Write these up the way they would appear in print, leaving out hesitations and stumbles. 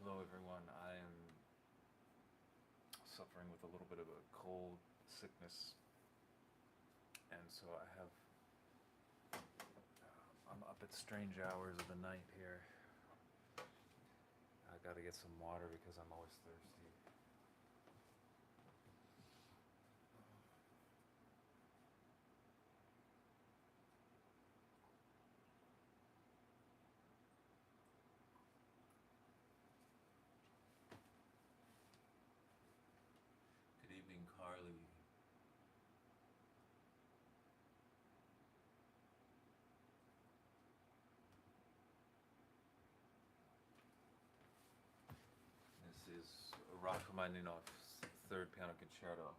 Hello everyone, I am suffering with a little bit of a cold sickness, and so I'm up at strange hours of the night here. I gotta get some water because I'm always thirsty. Good evening, Carly. This is Rachmaninoff's Third Piano Concerto.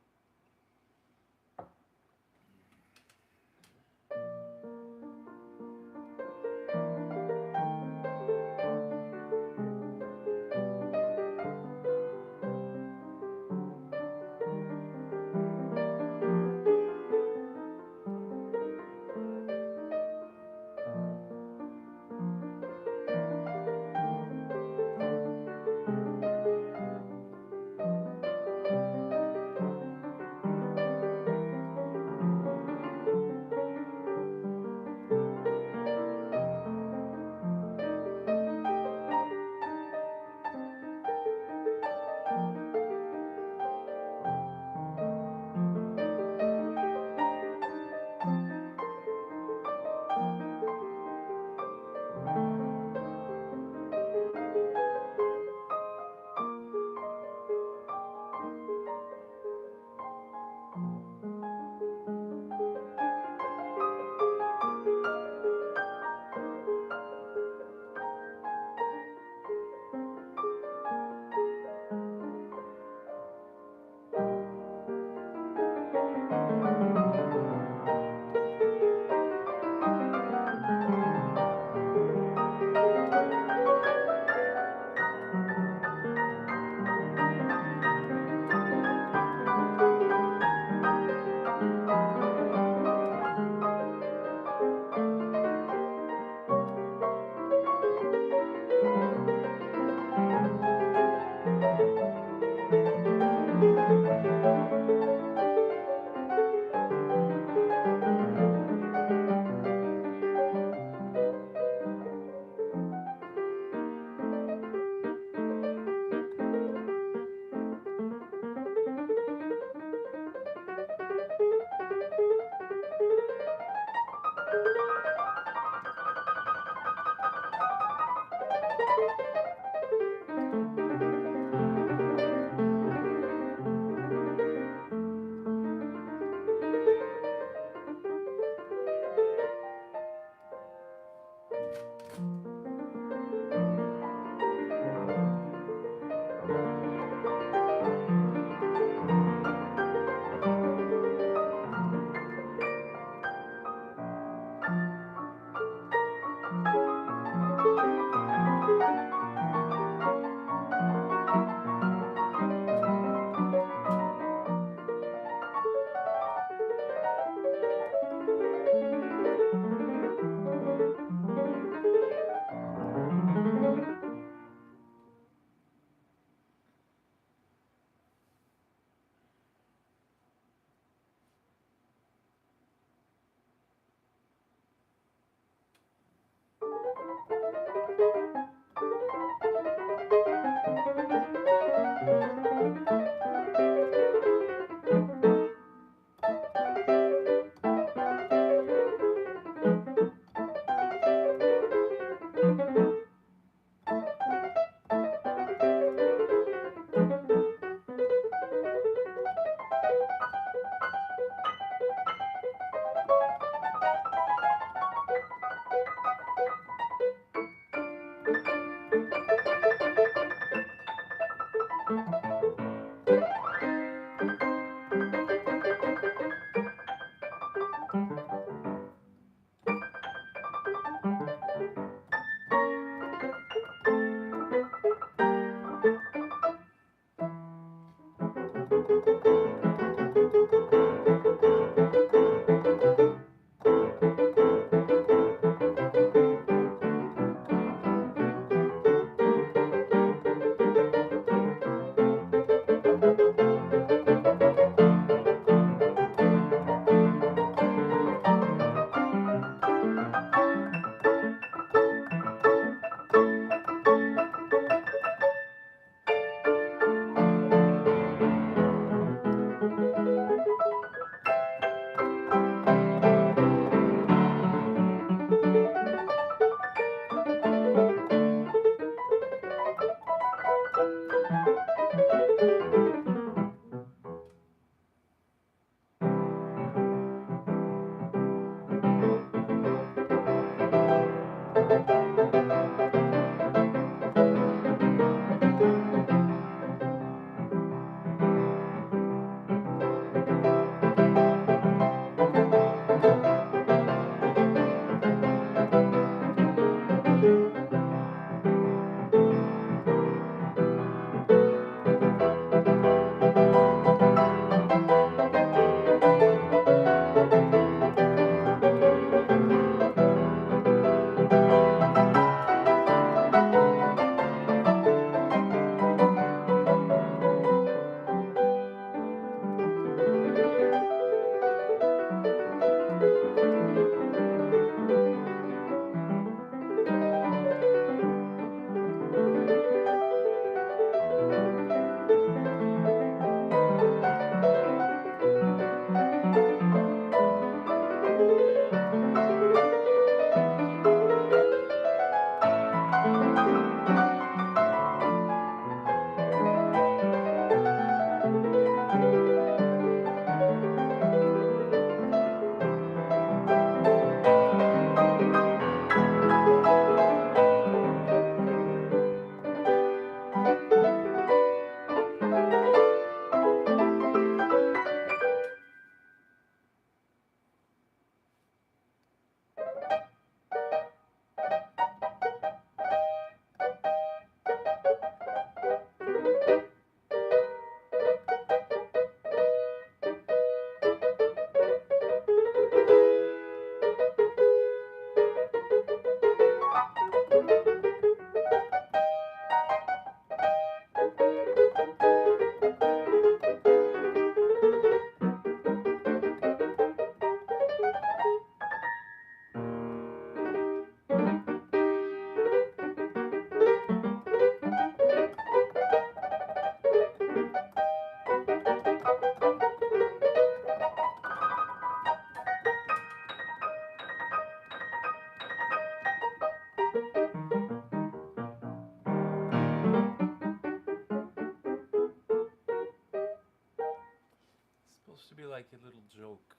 Supposed to be like a little joke.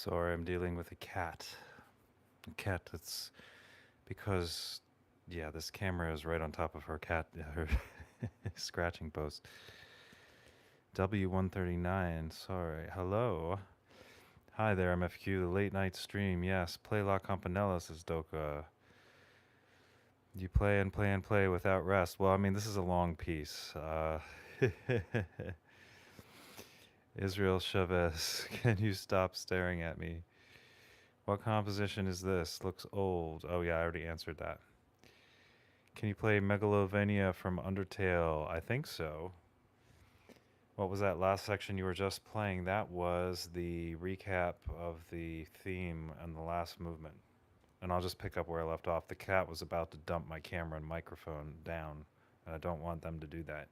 Sorry, I'm dealing with a cat. A cat that's because, yeah, this camera is right on top of her scratching post. W139, sorry. Hello. Hi there, MFQ, the late night stream. Yes, play La Campanella, says Doka. You play and play and play without rest. Well, I mean, this is a long piece. Israel Chavez, can you stop staring at me? What composition is this? Looks old. Oh yeah, I already answered that. Can you play Megalovania from Undertale? I think so. What was that last section you were just playing? That was the recap of the theme and the last movement. And I'll just pick up where I left off. The cat was about to dump my camera and microphone down, and I don't want them to do that.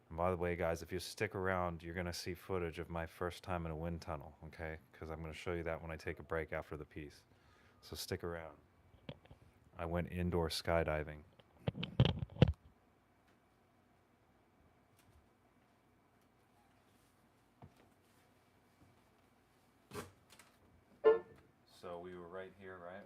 And by the way, guys, if you stick around, you're going to see footage of my first time in a wind tunnel, okay? Because I'm going to show you that when I take a break after the piece. So stick around. I went indoor skydiving. So we were right here, right?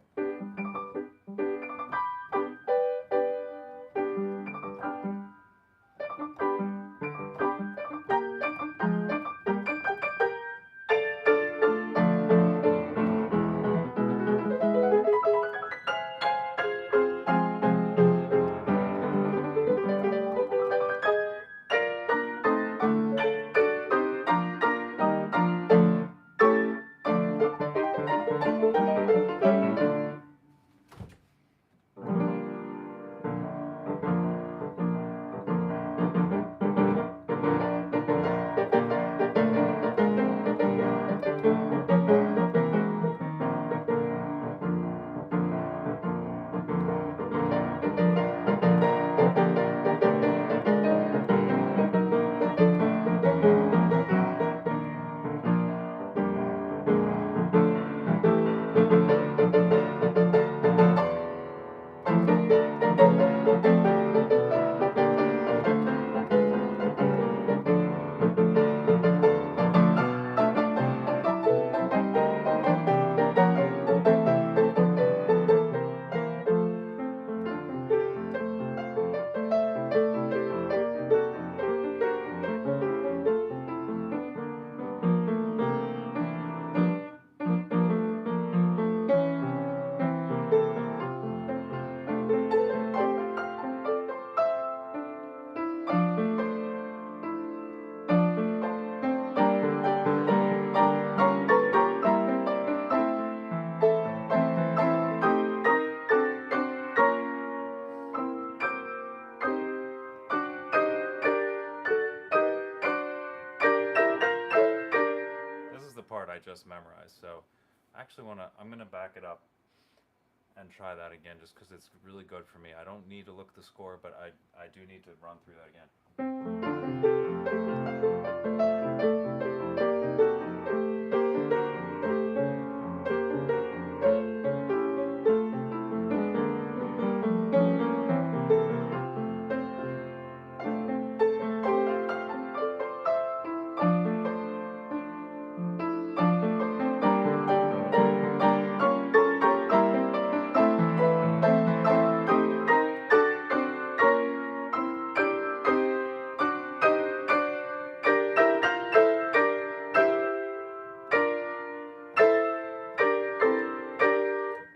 This is the part I just memorized, so I actually I'm going to back it up and try that again just because it's really good for me. I don't need to look at the score, but I do need to run through that again.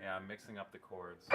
Yeah, I'm mixing up the chords.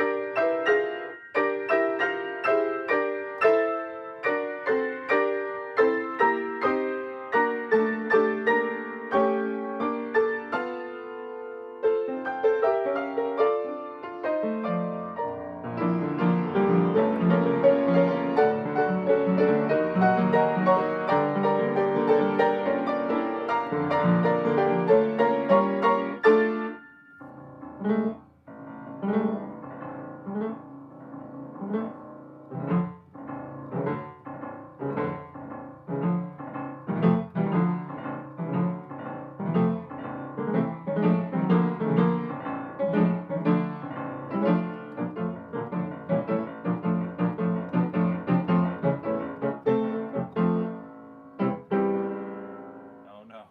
Oh no.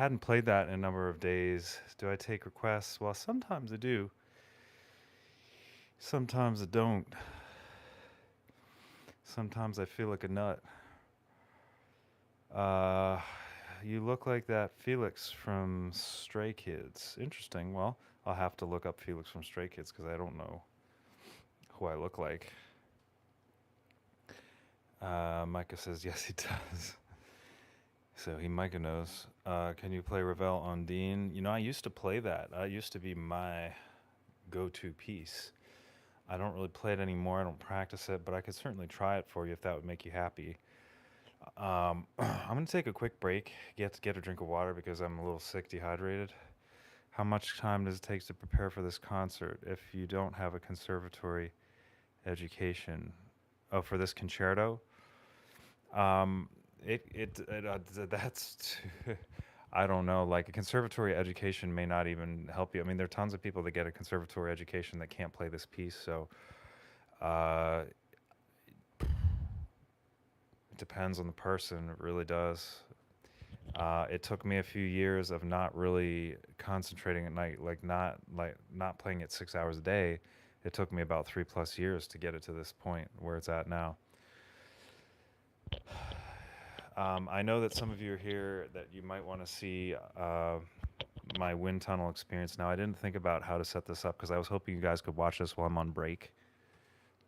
hadn't played that in a number of days. Do I take requests? Well, sometimes I do. Sometimes I don't. Sometimes I feel like a nut. Uh, you look like that Felix from Stray Kids. Interesting. Well, I'll have to look up Felix from Stray Kids because I don't know who I look like. Micah says yes, he does. So Micah knows. Can you play Ravel on Dean? You know, I used to play that. That used to be my go-to piece. I don't really play it anymore. I don't practice it, but I could certainly try it for you if that would make you happy. I'm gonna take a quick break, get a drink of water because I'm a little sick, dehydrated. How much time does it take to prepare for this concert if you don't have a conservatory education? Oh, for this concerto? Um, that's I don't know. Like a conservatory education may not even help you. I mean, there are tons of people that get a conservatory education that can't play this piece. So it depends on the person. It really does. It took me a few years of not really concentrating at night, not playing it 6 hours a day. It took me about 3+ years to get it to this point where it's at now. I know that some of you are here that you might want to see my wind tunnel experience. Now, I didn't think about how to set this up because I was hoping you guys could watch this while I'm on break.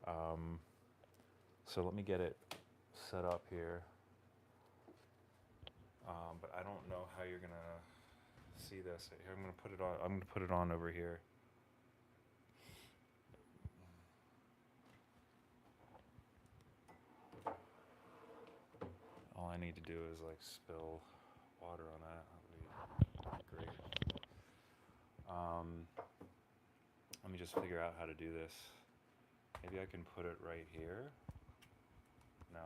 So let me get it set up here. But I don't know how you're gonna see this. Here, I'm gonna put it on. I'm gonna put it on over here. All I need to do is like spill water on that. That would be great. Let me just figure out how to do this. Maybe I can put it right here. No,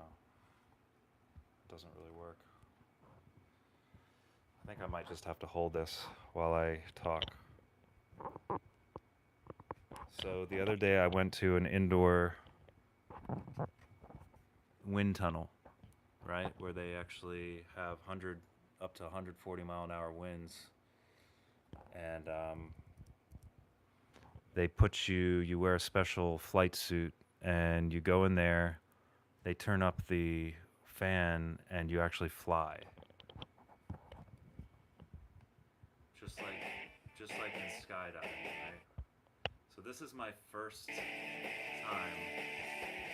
it doesn't really work. I think I might just have to hold this while I talk. So the other day I went to an indoor wind tunnel, right, where they actually have up to 140-mile-an-hour winds, and they put you wear a special flight suit, and you go in there. They turn up the fan, and you actually fly. Just like in skydiving, right? So this is my first time,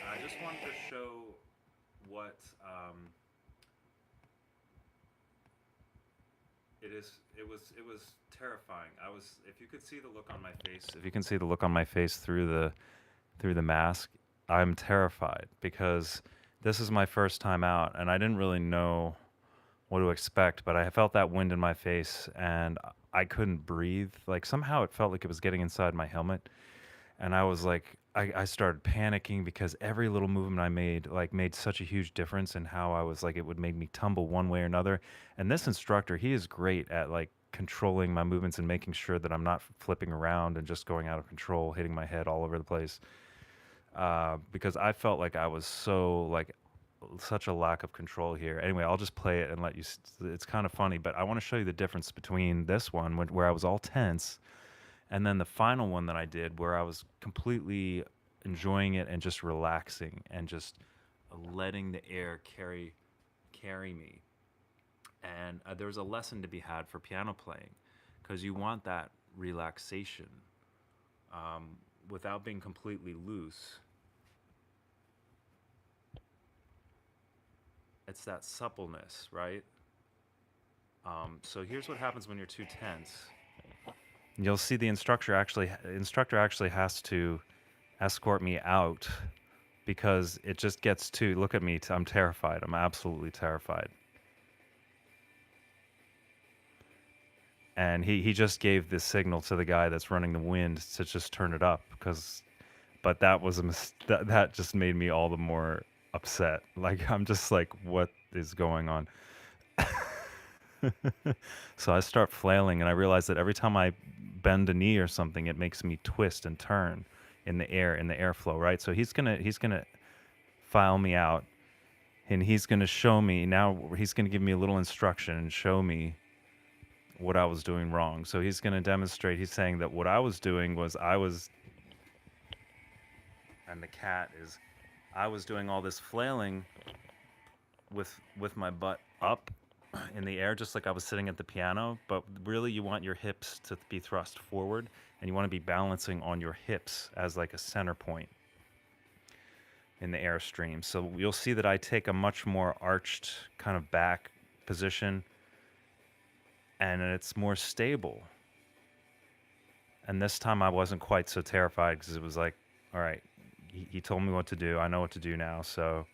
and I just wanted to show what it is. It was terrifying. If you could see the look on my face, if you can see the look on my face through the mask, I'm terrified because this is my first time out, and I didn't really know what to expect, but I felt that wind in my face and I couldn't breathe. Like somehow it felt like it was getting inside my helmet. And I was like, I started panicking because every little movement I made such a huge difference in how I was like, it would make me tumble one way or another. And this instructor, he is great at like controlling my movements and making sure that I'm not flipping around and just going out of control, hitting my head all over the place. Because I felt like I was such a lack of control here. Anyway, I'll just play it and let you. It's kind of funny, but I want to show you the difference between this one where I was all tense, and then the final one that I did where I was completely enjoying it and just relaxing and just letting the air carry me. And there's a lesson to be had for piano playing because you want that relaxation without being completely loose. It's that suppleness, right? So here's what happens when you're too tense. You'll see the instructor actually has to escort me out because it just gets too. Look at me, I'm terrified. I'm absolutely terrified. And he just gave the signal to the guy that's running the wind to just turn it up but that was that just made me all the more upset. Like I'm just like, what is going on? So I start flailing, and I realize that every time I bend a knee or something, it makes me twist and turn in the airflow, right? So he's gonna file me out, and he's gonna show me now. He's gonna give me a little instruction and show me what I was doing wrong. So he's going to demonstrate. He's saying that what I was doing was and the cat is, I was doing all this flailing with my butt up in the air, just like I was sitting at the piano. But really, you want your hips to be thrust forward, and you want to be balancing on your hips as like a center point in the airstream. So you'll see that I take a much more arched kind of back position, and it's more stable. And this time I wasn't quite so terrified because it was like, all right, he told me what to do. I know what to do now. So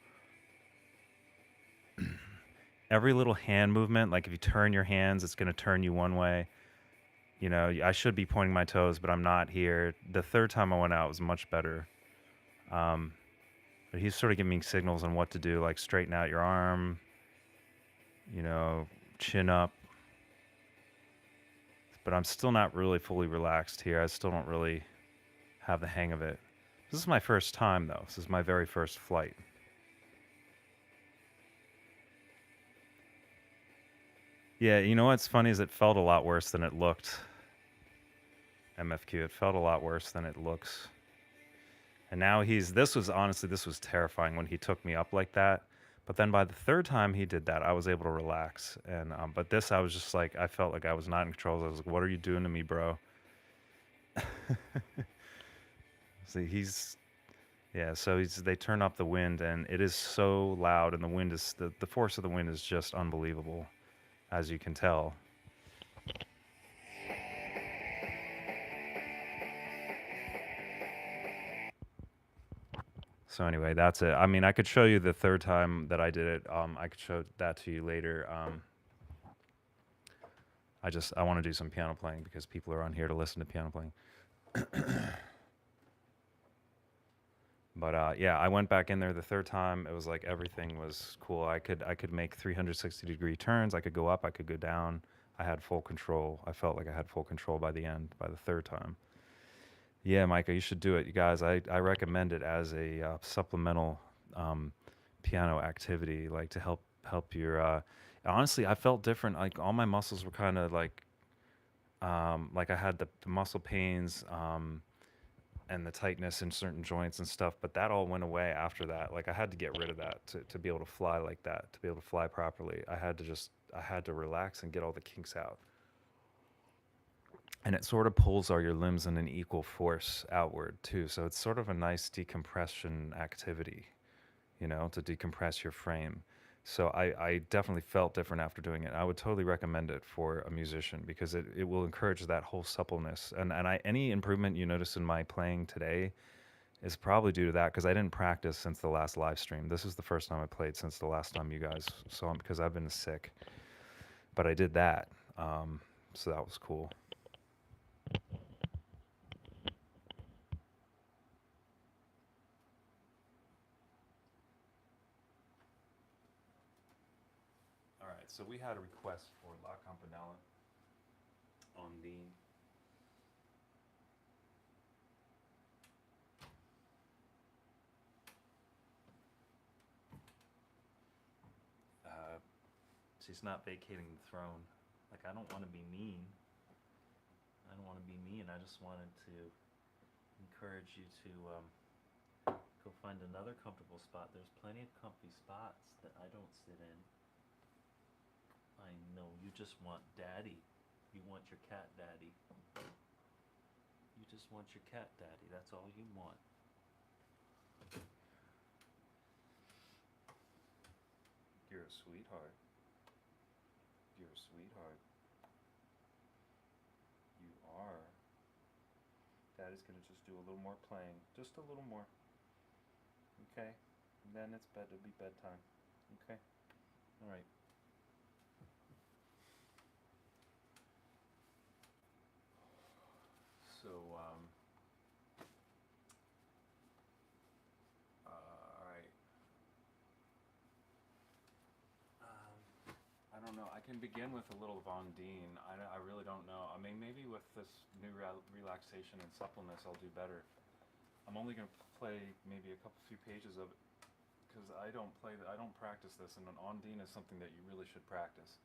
every little hand movement, like if you turn your hands, it's going to turn you one way. You know, I should be pointing my toes, but I'm not here. The third time I went out was much better. But he's sort of giving me signals on what to do, like straighten out your arm, you know, chin up. But I'm still not really fully relaxed here. I still don't really have the hang of it. This is my first time, though. This is my very first flight. Yeah, you know what's funny is it felt a lot worse than it looked. MFQ, it felt a lot worse than it looks. And now this was terrifying when he took me up like that. But then by the third time he did that, I was able to relax. And but this, I was just like, I felt like I was not in control. I was like, what are you doing to me, bro? See, they turn up the wind, and it is so loud, and the force of the wind is just unbelievable, as you can tell. So anyway, that's it. I mean, I could show you the third time that I did it. I could show that to you later. I want to do some piano playing because people are on here to listen to piano playing. But yeah, I went back in there the third time. It was like everything was cool. I could make 360-degree turns. I could go up. I could go down. I had full control. I felt like I had full control by the third time. Yeah, Micah, you should do it. You guys, I recommend it as a supplemental piano activity, like to help your. Honestly, I felt different. Like all my muscles were kind of like I had the muscle pains and the tightness in certain joints and stuff, but that all went away after that. Like I had to get rid of that to be able to fly like that, to be able to fly properly. I had to relax and get all the kinks out. And it sort of pulls all your limbs in an equal force outward too. So it's sort of a nice decompression activity, you know, to decompress your frame. So I definitely felt different after doing it. I would totally recommend it for a musician because it will encourage that whole suppleness. And any improvement you notice in my playing today is probably due to that because I didn't practice since the last live stream. This is the first time I played since the last time you guys saw me because I've been sick. But I did that. So that was cool. All right, so we had a request for La Campanella on the she's not vacating the throne. Like, I don't want to be mean. I don't want to be mean. I just wanted to encourage you to go find another comfortable spot. There's plenty of comfy spots that I don't sit in. I know you just want daddy. You want your cat daddy. You just want your cat daddy. That's all you want. You're a sweetheart. You're a sweetheart. You are. Daddy's gonna just do a little more playing. Just a little more. Okay? And then it'll be bedtime. Okay? Alright. So, alright. I don't know. I can begin with a little Von Dean. I really don't know. I mean, maybe with this new relaxation and suppleness, I'll do better. I'm only going to play maybe a few pages of it because I don't practice this, and an Ondine is something that you really should practice.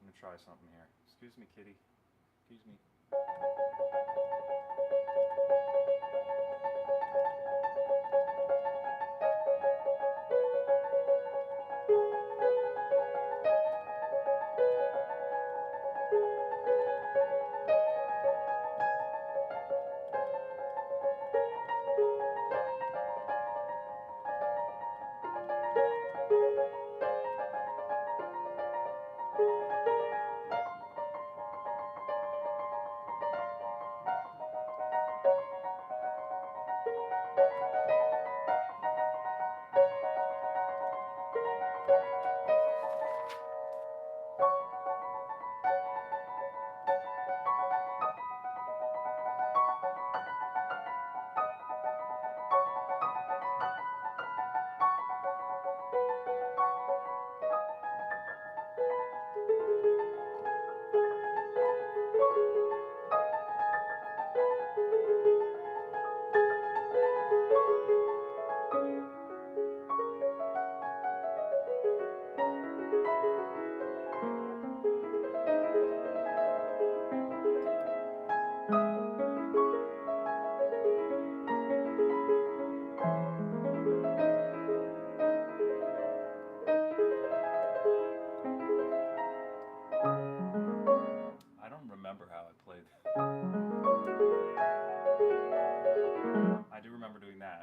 I'm gonna try something here. Excuse me, kitty. Excuse me. I don't remember how I played. I do remember doing that.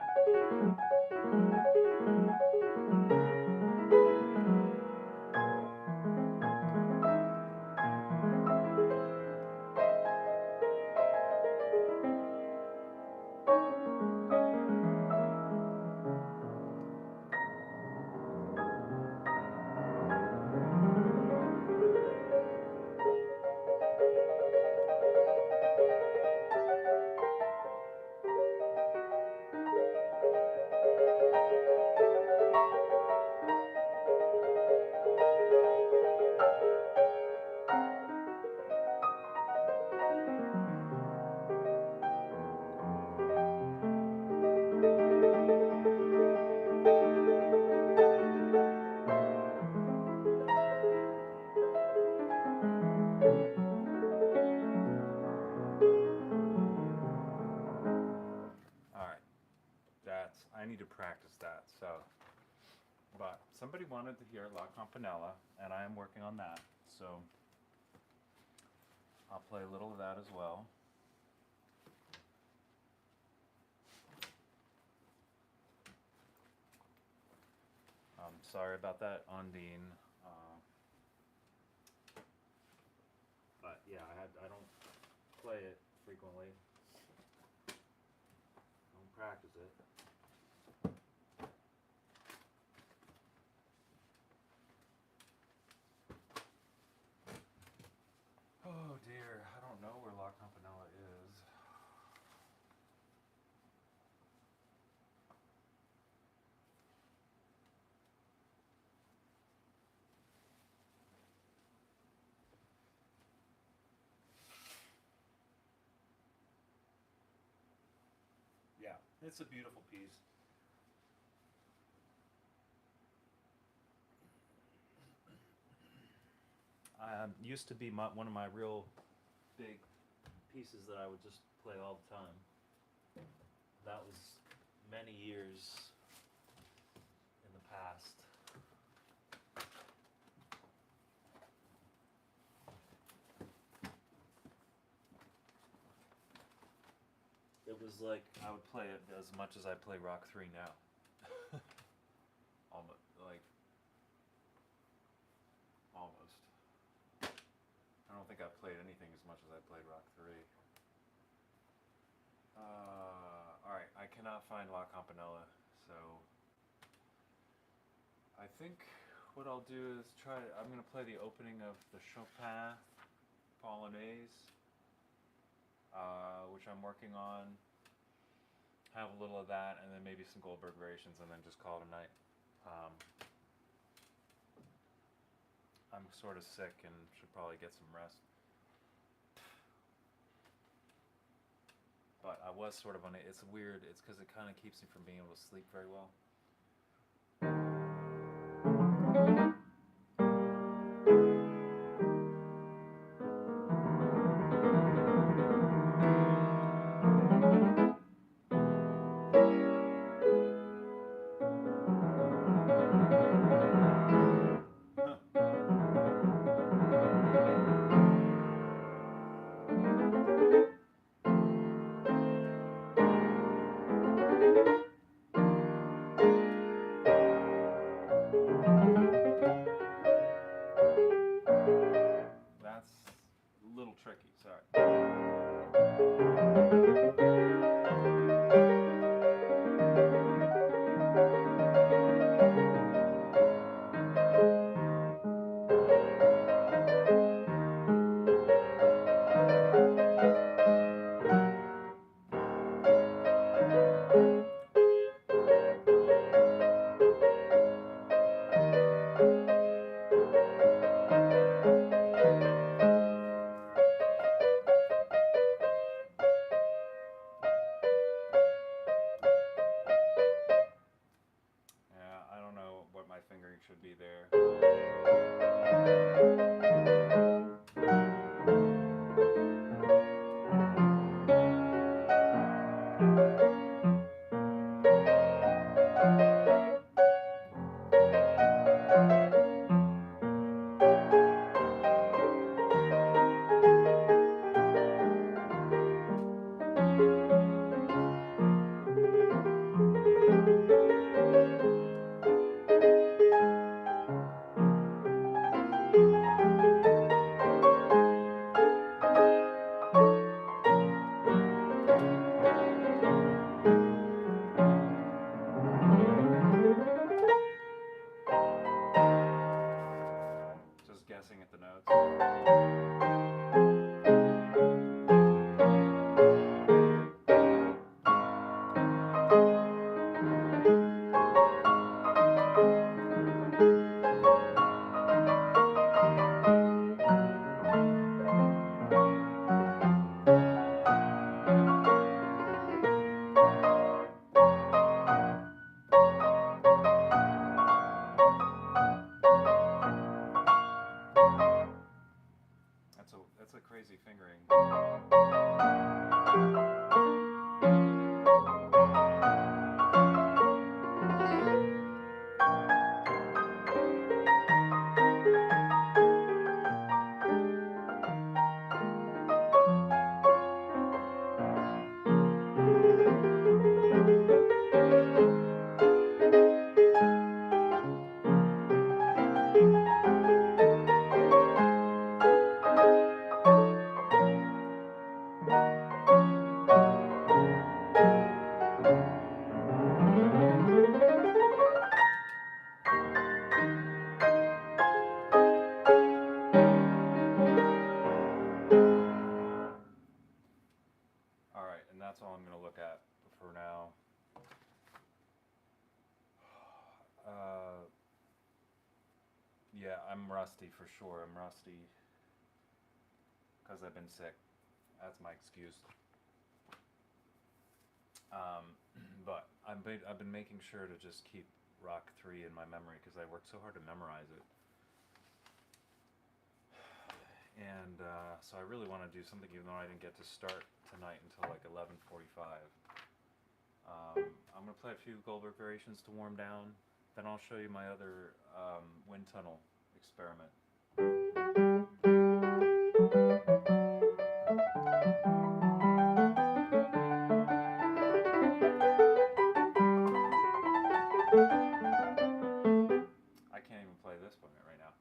Alright. I need to practice that, so. But somebody wanted to hear La Campanella, and I am working on that, so I'll play a little of that as well. Sorry about that, Undine. But yeah, I don't play it frequently. Don't practice it. Oh dear, I don't know where La Campanella is. Yeah, it's a beautiful piece. Used to be one of my real big pieces that I would just play all the time. That was many years in the past. It was like I would play it as much as I play Rock 3 now. Almost. I don't think I've played anything as much as I played Rock 3. Alright, I cannot find La Campanella, so I think what I'll do is I'm going to play the opening of the Chopin Polonaise, which I'm working on, have a little of that, and then maybe some Goldberg variations, and then just call it a night. I'm sort of sick and should probably get some rest. But I was sort of on it. It's weird. It's because it kind of keeps me from being able to sleep very well. be there. Just guessing at the notes. That's a crazy fingering. Alright, and that's all I'm going to look at for now. Yeah, I'm rusty for sure. I'm rusty because I've been sick. That's my excuse. But I've been making sure to just keep Rock 3 in my memory because I worked so hard to memorize it. And so I really want to do something even though I didn't get to start tonight until like 11:45. I'm going to play a few Goldberg variations to warm down. Then I'll show you my other wind tunnel experiment. I can't even play this one right now.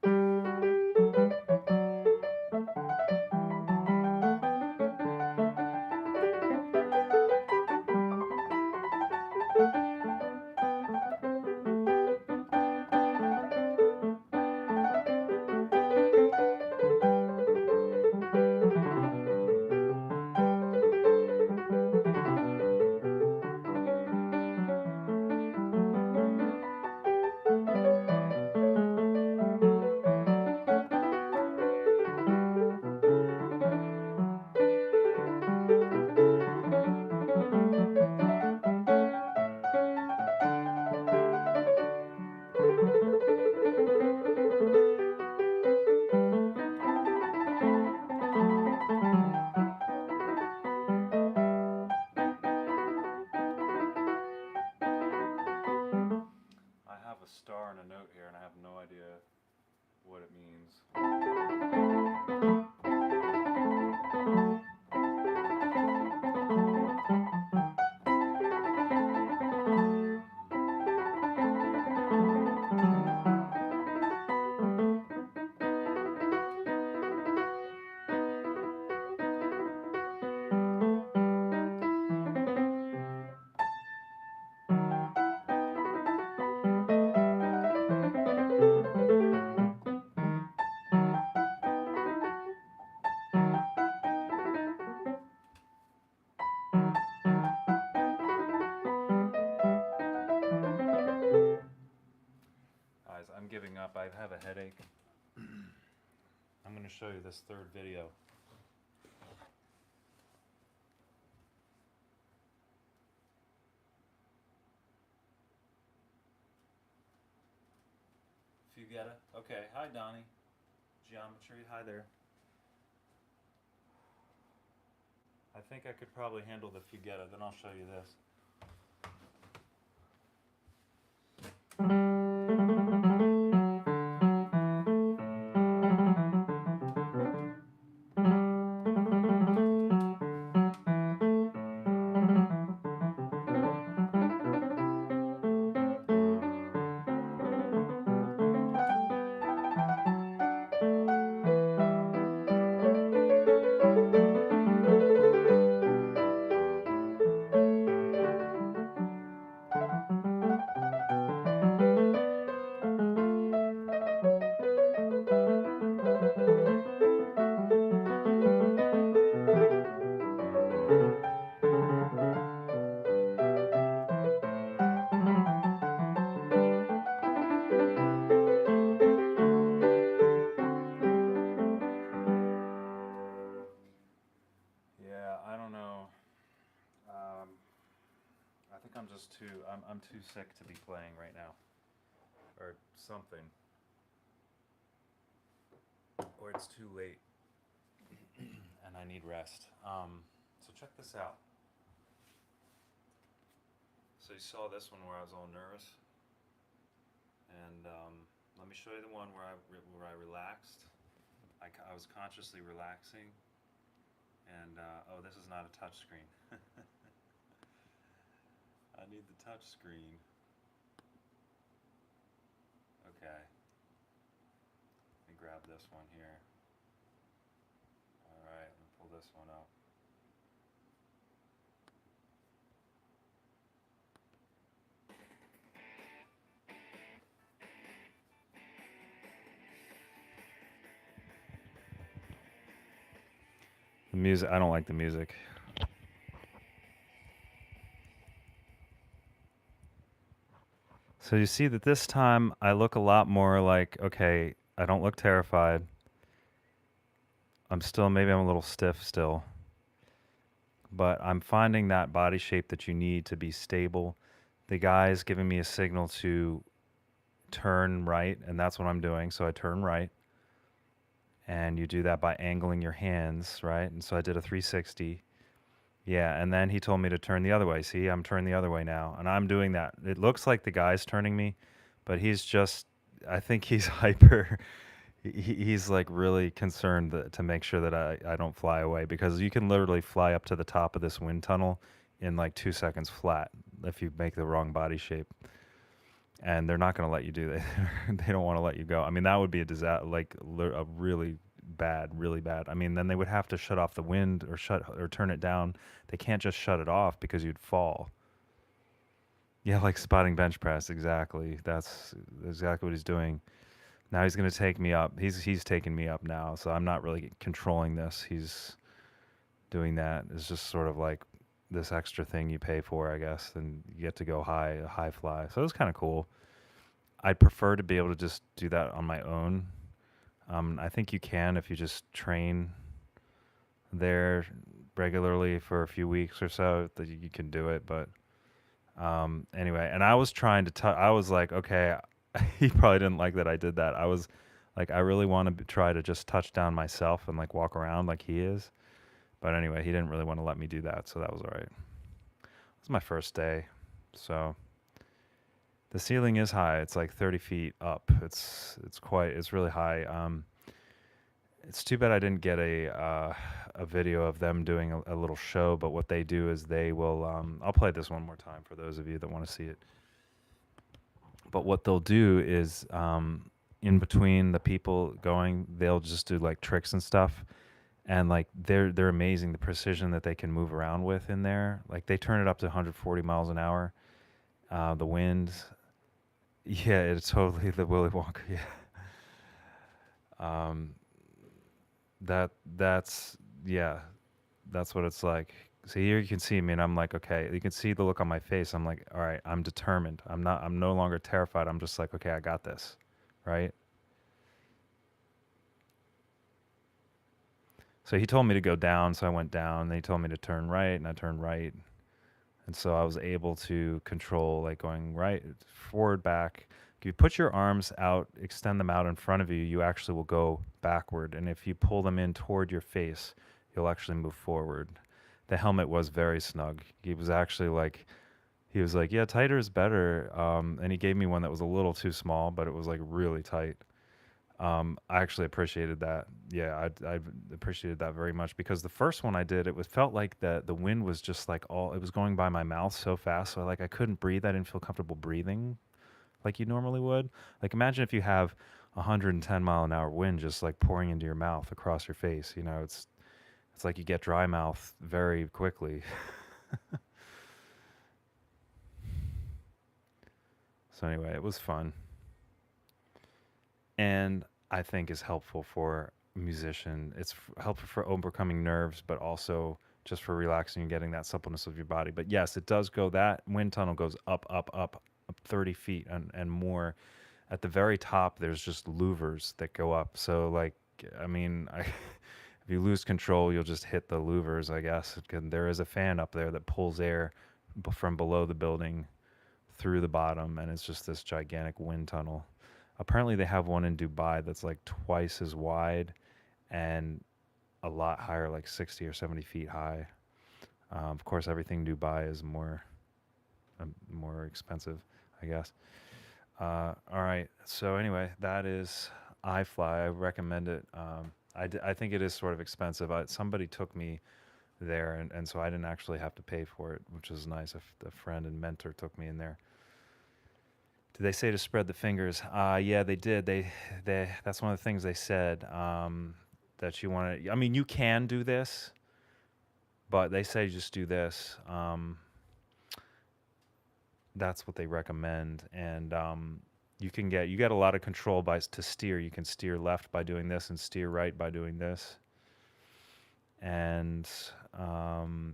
Star and a note here, and I have no idea what it means. Guys, I'm giving up. I have a headache. I'm going to show you this third video. If you Fugetta. Okay, hi Donnie. Geometry, hi there. I think I could probably handle the Fugetta, then I'll show you this. Yeah, I don't know. I think I'm just too. I'm too sick to be playing right now, or something, or it's too late, and I need rest. So check this out. So you saw this one where I was all nervous, and let me show you the one where I relaxed. I was consciously relaxing, and oh, this is not a touch screen. I need the touch screen. Okay. Let me grab this one here. Alright, let me pull this one up. The music, I don't like the music. So you see that this time I look a lot more like, okay, I don't look terrified. Maybe I'm a little stiff still. But I'm finding that body shape that you need to be stable. The guy's giving me a signal to turn right, and that's what I'm doing. So I turn right. And you do that by angling your hands, right? And so I did a 360. Yeah, and then he told me to turn the other way. See, I'm turning the other way now, and I'm doing that. It looks like the guy's turning me, but he's just, I think he's hyper. He's like really concerned to make sure that I don't fly away, because you can literally fly up to the top of this wind tunnel in like 2 seconds flat if you make the wrong body shape. And they're not going to let you do that. They don't want to let you go. I mean, that would be a disaster, like a really bad. I mean, then they would have to shut off the wind or turn it down. They can't just shut it off because you'd fall. Yeah, like spotting bench press. Exactly. That's exactly what he's doing. Now he's going to take me up. He's taking me up now. So I'm not really controlling this. He's doing that. It's just sort of like this extra thing you pay for, I guess, and you get to go high fly. So it was kind of cool. I'd prefer to be able to just do that on my own. I think you can if you just train there regularly for a few weeks or so, that you can do it. But anyway, and I was trying to I was like, okay, he probably didn't like that I did that. I was like, I really want to try to just touch down myself and like walk around like he is. But anyway, he didn't really want to let me do that, so that was all right. It was my first day, so the ceiling is high. It's like 30 feet up. It's really high. It's too bad I didn't get a video of them doing a little show. But what they do is they will. I'll play this one more time for those of you that want to see it. But what they'll do is, in between the people going, they'll just do like tricks and stuff. And like they're amazing, the precision that they can move around with in there. Like they turn it up to 140 miles an hour. The wind, yeah, it's totally the Willy Wonka. Yeah, that's yeah, that's what it's like. So here you can see me, and I'm like, okay, you can see the look on my face. I'm like, all right, I'm determined. I'm no longer terrified. I'm just like, okay, I got this, right? So he told me to go down, so I went down. Then he told me to turn right, and I turned right. And so I was able to control like going right, forward, back. If you put your arms out, extend them out in front of you, you actually will go backward. And if you pull them in toward your face, you'll actually move forward. The helmet was very snug. He was like, yeah, tighter is better. And he gave me one that was a little too small, but it was like really tight. I actually appreciated that. Yeah, I appreciated that very much because the first one I did, felt like the wind was just like it was going by my mouth so fast, so like I couldn't breathe. I didn't feel comfortable breathing like you normally would. Like imagine if you have 110-mile-an-hour wind just like pouring into your mouth across your face. You know, it's like you get dry mouth very quickly. So anyway, it was fun. And I think is helpful for a musician. It's helpful for overcoming nerves, but also just for relaxing and getting that suppleness of your body. But yes, it does go. That wind tunnel goes up, up, up, up 30 feet and more. At the very top, there's just louvers that go up. So like, I mean, if you lose control, you'll just hit the louvers, I guess. There is a fan up there that pulls air from below the building through the bottom, and it's just this gigantic wind tunnel. Apparently, they have one in Dubai that's like twice as wide and a lot higher, like 60 or 70 feet high. Of course, everything Dubai is more expensive, I guess. All right. So anyway, that is iFly. I recommend it. I think it is sort of expensive. Somebody took me there, and so I didn't actually have to pay for it, which is nice. A friend and mentor took me in there. Did they say to spread the fingers? Yeah, they did. That's one of the things they said, that you want to. I mean, you can do this, but they say just do this. That's what they recommend, and you get a lot of control to steer. You can steer left by doing this, and steer right by doing this. And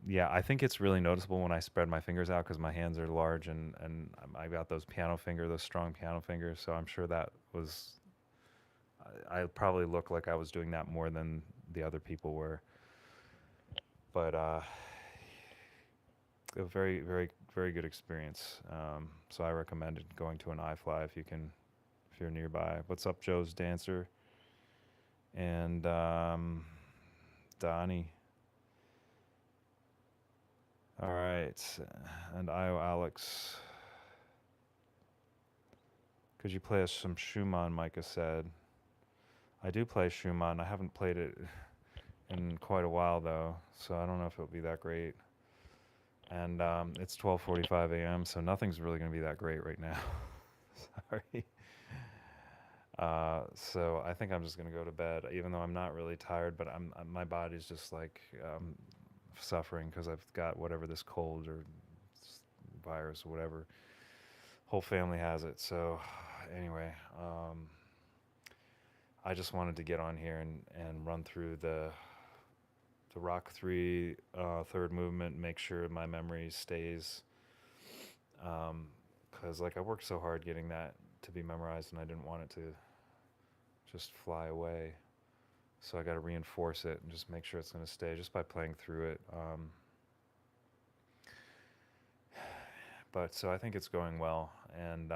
yeah, I think it's really noticeable when I spread my fingers out because my hands are large and I got those strong piano fingers. So I'm sure that was, I probably look like I was doing that more than the other people were. But a very, very, very good experience. So I recommend going to an iFly if you're nearby. What's up, Joe's Dancer? And Donnie. All right, and Alex. Could you play us some Schumann? Micah said. I do play Schumann. I haven't played it in quite a while though, so I don't know if it'll be that great. And it's 12:45 a.m., so nothing's really going to be that great right now. Sorry. So I think I'm just going to go to bed, even though I'm not really tired, but my body's just like suffering because I've got whatever this cold or virus or whatever. Whole family has it. So anyway, I just wanted to get on here and run through the Rock 3 third movement, make sure my memory stays. Because like I worked so hard getting that to be memorized, and I didn't want it to just fly away. So I got to reinforce it and just make sure it's going to stay just by playing through it. But so I think it's going well, and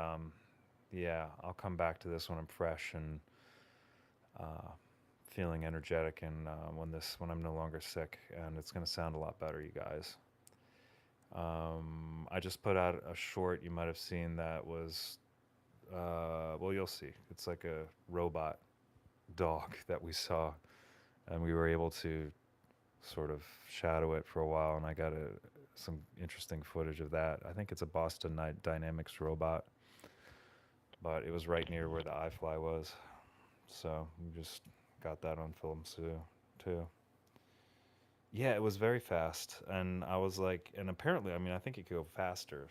yeah, I'll come back to this when I'm fresh and feeling energetic, and when I'm no longer sick, and it's going to sound a lot better, you guys. I just put out a short you might have seen that was, well, you'll see. It's like a robot dog that we saw, and we were able to sort of shadow it for a while, and I got some interesting footage of that. I think it's a Boston Dynamics robot, but it was right near where the iFly was, so we just got that on film too. Yeah, it was very fast, and I was like, and apparently, I mean, I think it could go faster.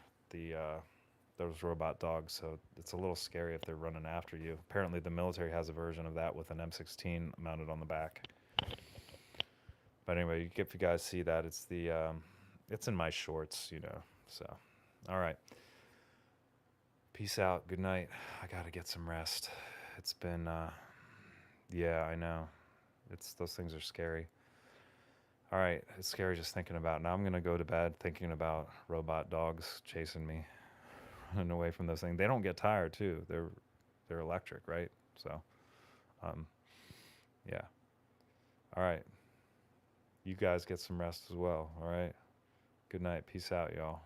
Those robot dogs, so it's a little scary if they're running after you. Apparently, the military has a version of that with an M16 mounted on the back. But anyway, if you guys see that, it's in my shorts, So, all right. Peace out. Good night. I gotta get some rest. It's been, yeah, I know. Those things are scary. All right, it's scary just thinking about. Now I'm gonna go to bed thinking about robot dogs chasing me. running away from those things. They don't get tired too. They're electric, right? So, yeah. All right. You guys get some rest as well. All right. Good night. Peace out, y'all.